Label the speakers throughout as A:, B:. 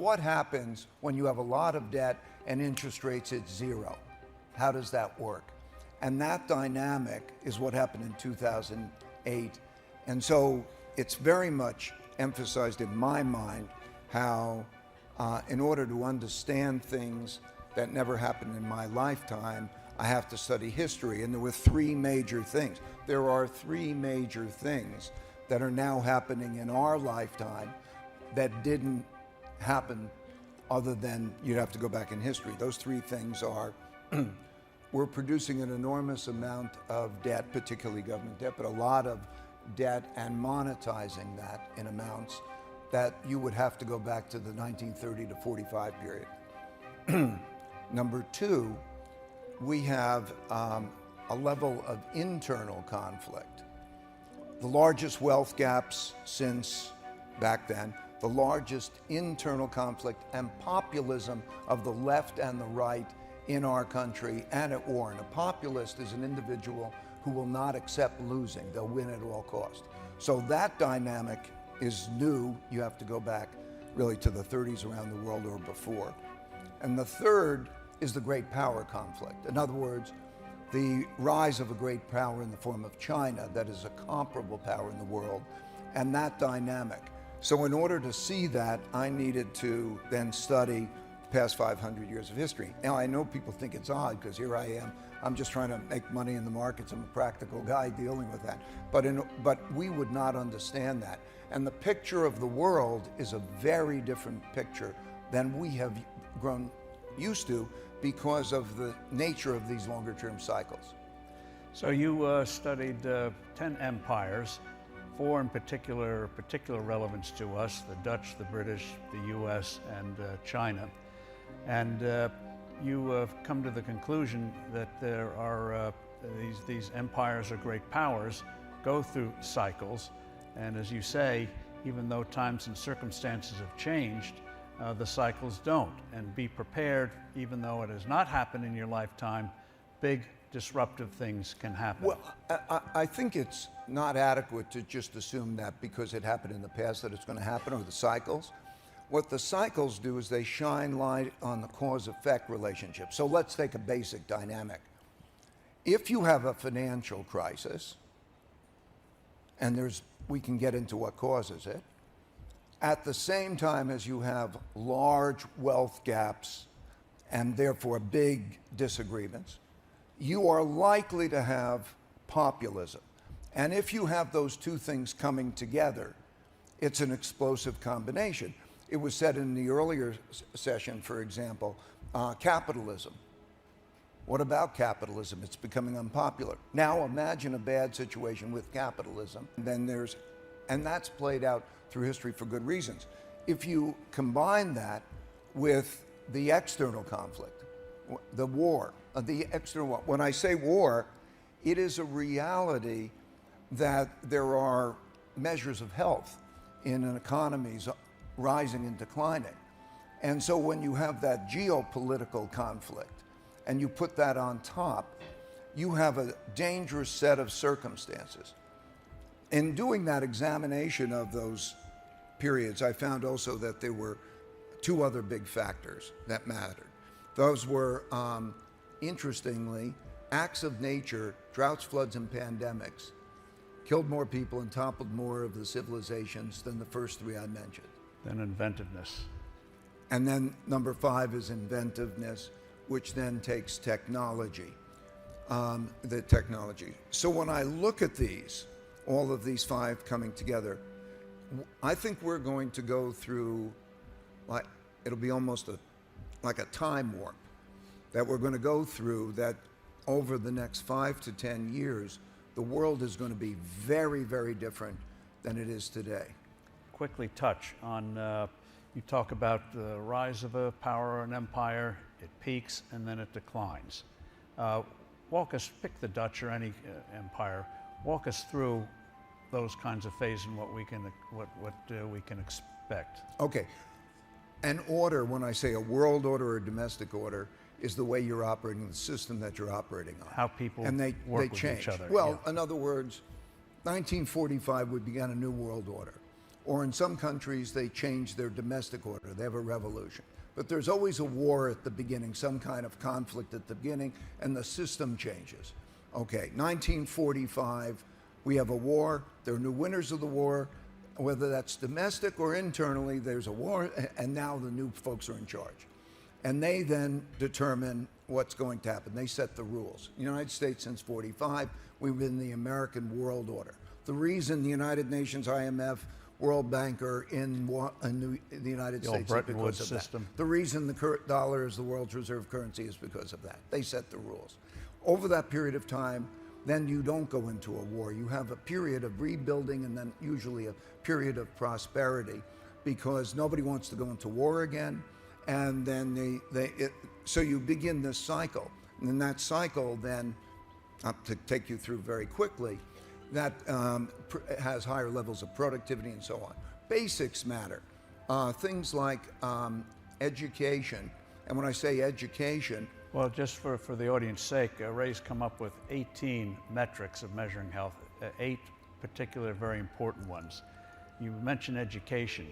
A: What happens when you have a lot of debt and interest rates at zero? How does that work? And that dynamic is what happened in 2008. And so it's very much emphasized in my mind how in order to understand things that never happened in my lifetime, I have to study history. And there were three major things. There are three major things that are now happening in our lifetime that didn't happen other than you'd have to go back in history. Those three things are we're producing an enormous amount of debt, particularly government debt, but a lot of debt, and monetizing that in amounts that you would have to go back to the 1930 to 45 period. Number two, we have a level of internal conflict. The largest wealth gaps since back then, the largest internal conflict and populism of the left and the right in our country and at war. And a populist is an individual who will not accept losing. They'll win at all costs. So that dynamic is new. You have to go back really to the 30s around the world or before. And the third is the great power conflict. In other words, the rise of a great power in the form of China that is a comparable power in the world, and that dynamic. So in order to see that, I needed to then study the past 500 years of history. Now, I know people think it's odd because here I am, I'm just trying to make money in the markets. I'm a practical guy dealing with that. But we would not understand that. And the picture of the world is a very different picture than we have grown used to because of the nature of these longer term cycles.
B: So you studied 10 empires, 4 in particular relevance to us: the Dutch, the British, the US, and China. And you have come to the conclusion that there are these empires are great powers, go through cycles, and as you say, even though times and circumstances have changed, the cycles don't. And be prepared, even though it has not happened in your lifetime, big disruptive things can happen.
A: Well, I think it's not adequate to just assume that because it happened in the past that it's going to happen, or the cycles. What the cycles do is they shine light on the cause-effect relationship. So let's take a basic dynamic. If you have a financial crisis, and we can get into what causes it, at the same time as you have large wealth gaps and therefore big disagreements, you are likely to have populism. And if you have those two things coming together, it's an explosive combination. It was said in the earlier session, for example, capitalism. What about capitalism? It's becoming unpopular. Now imagine a bad situation with capitalism. And that's played out through history for good reasons. If you combine that with the external conflict, the war, the external war. When I say war, it is a reality that there are measures of health in an economies rising and declining. And so when you have that geopolitical conflict and you put that on top, you have a dangerous set of circumstances. In doing that examination of those periods, I found also that there were two other big factors that mattered. Those were, interestingly, acts of nature, droughts, floods, and pandemics, killed more people and toppled more of the civilizations than the first three I mentioned.
B: Then inventiveness.
A: And then number 5 is inventiveness, which then takes technology, the technology. So when I look at these, all of these 5 coming together, I think we're going to go through, like, it'll be almost like a time warp that we're going to go through, that over the next 5 to 10 years, the world is going to be very, very different than it is today.
B: Quickly touch on, you talk about the rise of a power or an empire, it peaks and then it declines. Pick the Dutch or any empire, walk us through those kinds of phases and what we can expect.
A: Okay, an order, when I say a world order or a domestic order, is the way you're operating, the system that you're operating on.
B: How people
A: and they
B: work with
A: change.
B: each other.
A: Well, yeah. In other words, 1945 we began a new world order. Or in some countries, they change their domestic order. They have a revolution. But there's always a war at the beginning, some kind of conflict at the beginning, and the system changes. Okay, 1945, we have a war. There are new winners of the war. Whether that's domestic or internally, there's a war, and now the new folks are in charge. And they then determine what's going to happen. They set the rules. The United States, since 45, we've been the American world order. The reason the United Nations, IMF, World Bank are in the United States is because of
B: system.
A: that. The reason the dollar is the world's reserve currency is because of that. They set the rules. Over that period of time, then you don't go into a war. You have a period of rebuilding and then usually a period of prosperity because nobody wants to go into war again. And then so you begin this cycle. And in that cycle then, to take you through very quickly, that has higher levels of productivity and so on. Basics matter. Things like education. And when I say education,
B: well, just for the audience's sake, Ray's come up with 18 metrics of measuring health, 8 particular very important ones. You mentioned education.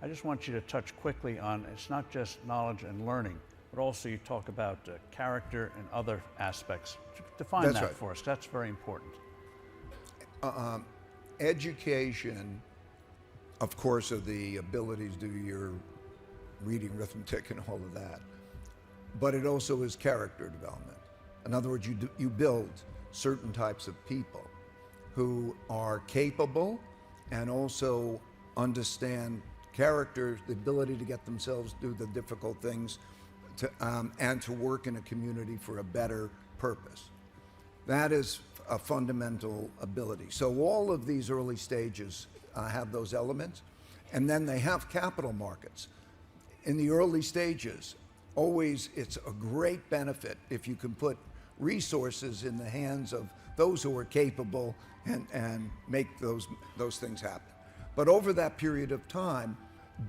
B: I just want you to touch quickly on, it's not just knowledge and learning, but also you talk about character and other aspects. Define
A: That's
B: that
A: right.
B: for us. That's very important.
A: Education, of course, are the ability to do your reading, arithmetic, and all of that. But it also is character development. In other words, you build certain types of people who are capable and also understand character, the ability to get themselves to do the difficult things, and to work in a community for a better purpose. That is a fundamental ability. So all of these early stages have those elements, and then they have capital markets. In the early stages, always it's a great benefit if you can put resources in the hands of those who are capable and make those things happen. But over that period of time,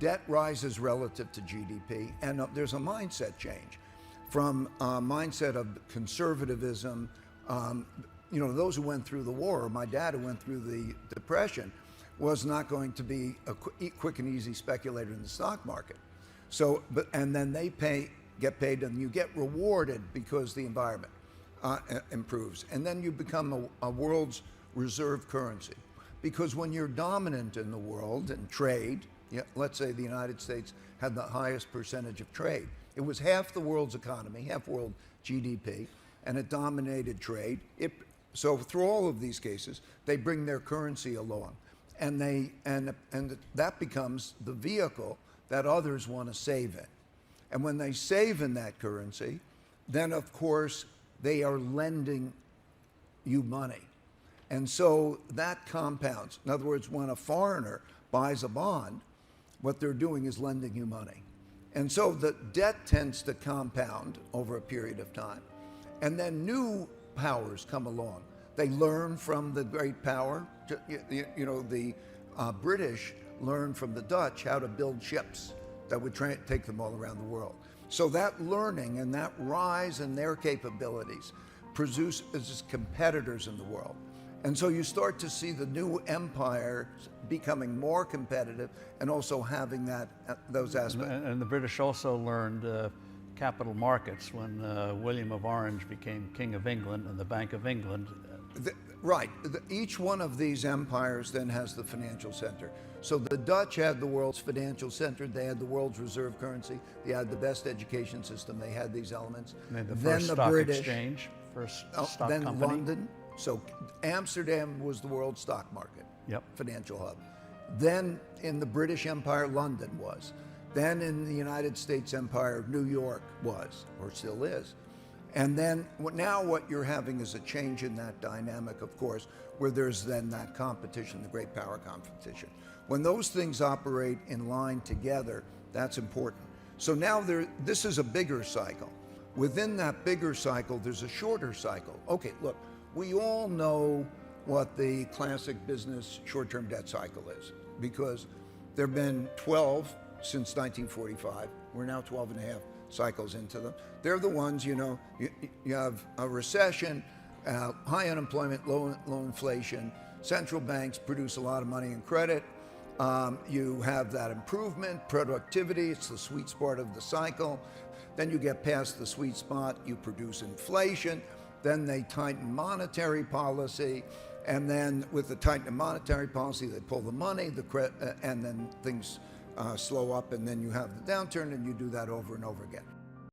A: debt rises relative to GDP, and there's a mindset change from a mindset of conservatism. Those who went through the war, my dad who went through the Depression, was not going to be a quick and easy speculator in the stock market. So, and then they get paid, and you get rewarded because the environment improves, and then you become a world's reserve currency. Because when you're dominant in the world and trade, let's say the United States had the highest percentage of trade. It was half the world's economy, half world GDP, and it dominated trade. So through all of these cases, they bring their currency along, and that becomes the vehicle that others want to save in. And when they save in that currency, then of course they are lending you money. And so that compounds. In other words, when a foreigner buys a bond, what they're doing is lending you money. And so the debt tends to compound over a period of time. And then new powers come along. They learn from the great power. The British learned from the Dutch how to build ships that would take them all around the world. So that learning and that rise in their capabilities produces competitors in the world. And so you start to see the new empires becoming more competitive and also having those aspects.
B: And the British also learned capital markets when William of Orange became King of England and the Bank of England.
A: Right. Each one of these empires then has the financial center. So the Dutch had the world's financial center. They had the world's reserve currency. They had the best education system. They had these elements.
B: They had the first stock exchange, first stock
A: then
B: company.
A: London. So Amsterdam was the world stock market, financial hub. Then in the British Empire, London was. Then in the United States Empire, New York was, or still is. And then now what you're having is a change in that dynamic, of course, where there's then that competition, the great power competition. When those things operate in line together, that's important. So now this is a bigger cycle. Within that bigger cycle, there's a shorter cycle. Okay, look, we all know what the classic business short-term debt cycle is because there have been 12 since 1945. We're now 12 and a half cycles into them. They're the ones, you have a recession, high unemployment, low inflation, central banks produce a lot of money and credit, You have that improvement, productivity, it's the sweet spot of the cycle. Then you get past the sweet spot, you produce inflation. Then they tighten monetary policy. And then with the tightened monetary policy, they pull the money, and then things slow up, and then you have the downturn, and you do that over and over again.